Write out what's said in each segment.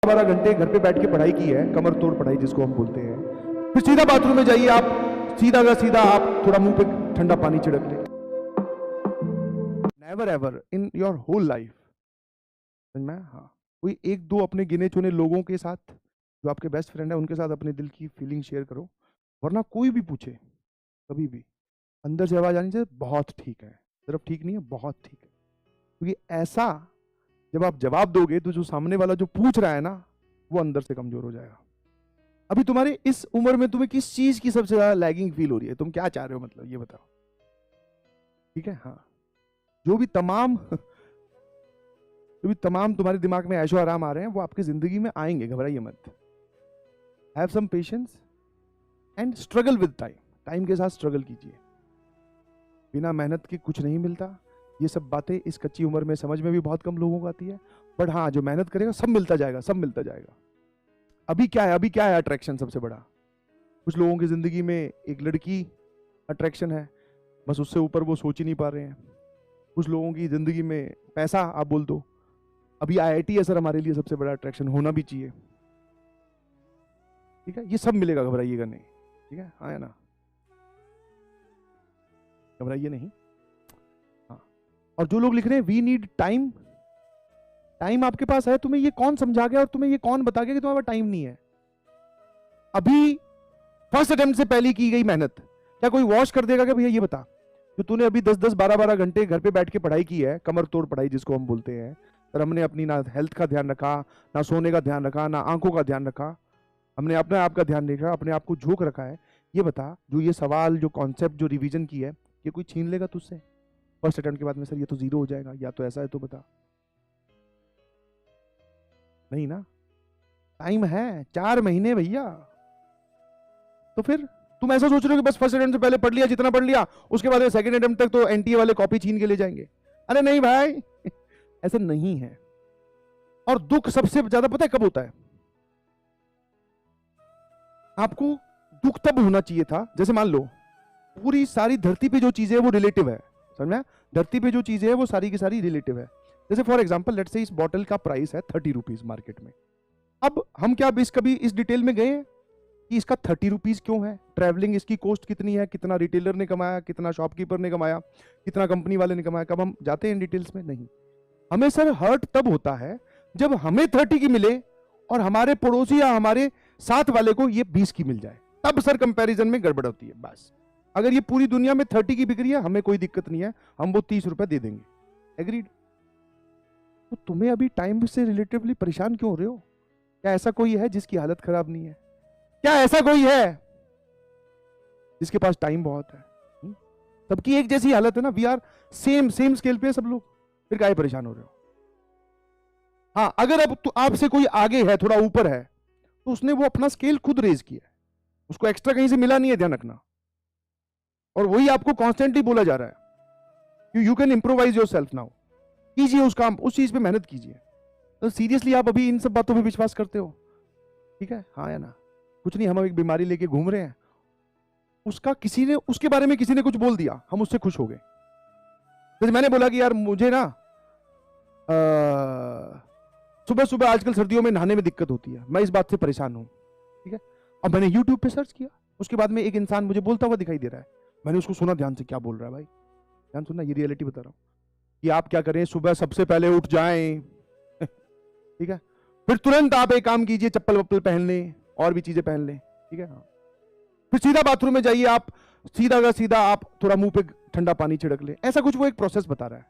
12-12 घंटे घर पे बैठ के पढ़ाई की है, कमर तोड़ पढ़ाई जिसको हम बोलते हैं, फिर सीधा बाथरूम में जाइए आप, सीधा का सीधा आप थोड़ा मुंह पे ठंडा पानी छिड़क ले। Never ever in your whole life, समझ में? हाँ, कोई एक दो अपने गिने चुने लोगों के साथ जो आपके बेस्ट फ्रेंड है उनके साथ अपने दिल की फीलिंग शेयर करो, वरना कोई भी पूछे कभी भी अंदर से आवाज आनी चाहिए बहुत ठीक है, सिर्फ ठीक नहीं है बहुत ठीक है। क्योंकि ऐसा जब आप जवाब दोगे तो जो सामने वाला जो पूछ रहा है ना वो अंदर से कमजोर हो जाएगा। अभी तुम्हारे इस उम्र में तुम्हें किस चीज की सबसे ज्यादा लैगिंग फील हो रही है? तुम क्या चाह रहे हो, मतलब ये बताओ, ठीक है? हाँ, जो भी तमाम तुम्हारे दिमाग में ऐशो आराम आ रहे हैं वो आपकी जिंदगी में आएंगे, घबराइए मत। Have some patience and struggle with time, time के साथ स्ट्रगल कीजिए। बिना मेहनत के कुछ नहीं मिलता। ये सब बातें इस कच्ची उम्र में समझ में भी बहुत कम लोगों को आती है, बट हाँ, जो मेहनत करेगा सब मिलता जाएगा, सब मिलता जाएगा। अभी क्या है अट्रैक्शन सबसे बड़ा? कुछ लोगों की जिंदगी में एक लड़की अट्रैक्शन है, बस उससे ऊपर वो सोच ही नहीं पा रहे हैं। कुछ लोगों की जिंदगी में पैसा, आप बोल दो। अभी IIT है सर हमारे लिए सबसे बड़ा अट्रैक्शन, होना भी चाहिए, ठीक है? ये सब मिलेगा, घबराइएगा नहीं, ठीक है? हाँ या ना? घबराइए नहीं। हाँ, और जो लोग लिख रहे हैं वी नीड टाइम, टाइम आपके पास है, तुम्हें ये कौन समझा गया और तुम्हें ये कौन बता गया कि तुम्हारे पास टाइम नहीं है? अभी फर्स्ट अटेम्प्ट से पहले की गई मेहनत क्या कोई वॉश कर देगा? क्या भैया ये बता, जो तूने अभी 10-10 12-12 घंटे घर पे बैठ के पढ़ाई की है, कमर तोड़ पढ़ाई जिसको हम बोलते हैं, पर हमने अपनी ना हेल्थ का ध्यान रखा, ना सोने का ध्यान रखा, ना आंखों का ध्यान रखा, हमने अपने आप का ध्यान नहीं रखा, अपने आप को झोंक रखा है। ये बता, जो ये सवाल, जो कॉन्सेप्ट, जो रिवीजन की है, ये कोई छीन लेगा तुझसे फर्स्ट अटेम्प्ट के बाद में? सर ये तो 0 हो जाएगा, या तो ऐसा है, तो बता। नहीं ना, टाइम है 4 महीने भैया। तो फिर तुम ऐसा सोच रहे हो कि बस फर्स्ट अटेम्प्ट से पहले पढ़ लिया, जितना पढ़ लिया उसके बाद सेकंड अटेम्प्ट तक तो NTA वाले कॉपी छीन के ले जाएंगे। अरे नहीं भाई, ऐसा नहीं है। और दुख सबसे ज्यादा पता है कब होता है? आपको दुख तब होना चाहिए था, जैसे मान लो पूरी सारी धरती पे जो चीजें है वो रिलेटिव है, समझ में? धरती पे जो चीजें है वो सारी की सारी रिलेटिव है। जैसे फॉर एग्जांपल लेट्स से इस बॉटल का प्राइस है 30 रुपीज मार्केट में। अब हम क्या कभी इस डिटेल में गए कि इसका 30 रुपीज क्यों है? ट्रैवलिंग इसकी कॉस्ट कितनी है, कितना रिटेलर ने कमाया, कितना शॉपकीपर ने कमाया, कितना कंपनी वाले ने कमाया? कब हम जाते हैं इन डिटेल्स में? नहीं। हमें सर हर्ट तब होता है जब हमें 30 की मिले और हमारे पड़ोसी या हमारे साथ वाले को ये 20 की मिल जाए, तब सर कंपैरिजन में गड़बड़ होती है। बस अगर ये पूरी दुनिया में 30 की बिक रही है, हमें कोई दिक्कत नहीं है, हम वो 30 रुपए दे देंगे, एग्रीड? तो तुम्हें अभी टाइम से रिलेटिवली परेशान क्यों हो रहे हो? क्या ऐसा कोई है जिसकी हालत खराब नहीं है? क्या ऐसा कोई है जिसके पास टाइम बहुत है? सबकी एक जैसी हालत है ना, वी आर सेम स्केल पे सब लोग, फिर काहे परेशान हो रहे हो? हाँ, अगर अब तो आपसे कोई आगे है, थोड़ा ऊपर है, तो उसने वो अपना स्केल खुद रेज किया है, उसको एक्स्ट्रा कहीं से मिला नहीं है, ध्यान रखना। और वही आपको कॉन्स्टेंटली बोला जा रहा है, you can improvise your self now. कीजिए उस काम, उस चीज पे मेहनत कीजिए। तो सीरियसली आप अभी इन सब बातों पे विश्वास करते हो? ठीक है, हाँ या ना? कुछ नहीं, हम एक बीमारी लेके घूम रहे हैं, उसका किसी ने, उसके बारे में किसी ने कुछ बोल दिया, हम उससे खुश हो गए। जैसे मैंने बोला कि यार मुझे ना सुबह सुबह आजकल सर्दियों में नहाने में दिक्कत होती है, मैं इस बात से परेशान हूं, ठीक है? अब मैंने YouTube पे सर्च किया, उसके बाद में एक इंसान मुझे बोलता हुआ दिखाई दे रहा है, मैंने उसको सुना ध्यान से, क्या बोल रहा है भाई, ध्यान सुनना, ये रियलिटी बता रहा हूं कि आप क्या करें, सुबह सबसे पहले उठ जाएं, ठीक है? फिर तुरंत आप एक काम कीजिए, चप्पल वप्पल पहन लें और भी चीजें पहन लें, ठीक है? हाँ, फिर सीधा बाथरूम में जाइए आप, सीधा का सीधा आप थोड़ा मुंह पे ठंडा पानी छिड़क ले, ऐसा कुछ वो एक प्रोसेस बता रहा है।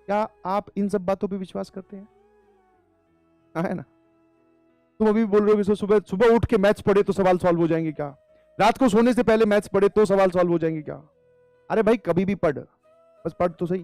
क्या आप इन सब बातों पे विश्वास करते हैं? है ना? तुम अभी बोल रहे हो कि सुबह सुबह उठ के मैथ्स पढ़े तो सवाल सॉल्व हो जाएंगे क्या? रात को सोने से पहले मैथ्स पढ़े तो सवाल सॉल्व हो जाएंगे क्या? अरे भाई कभी भी पढ़, बस पढ़ तो सही।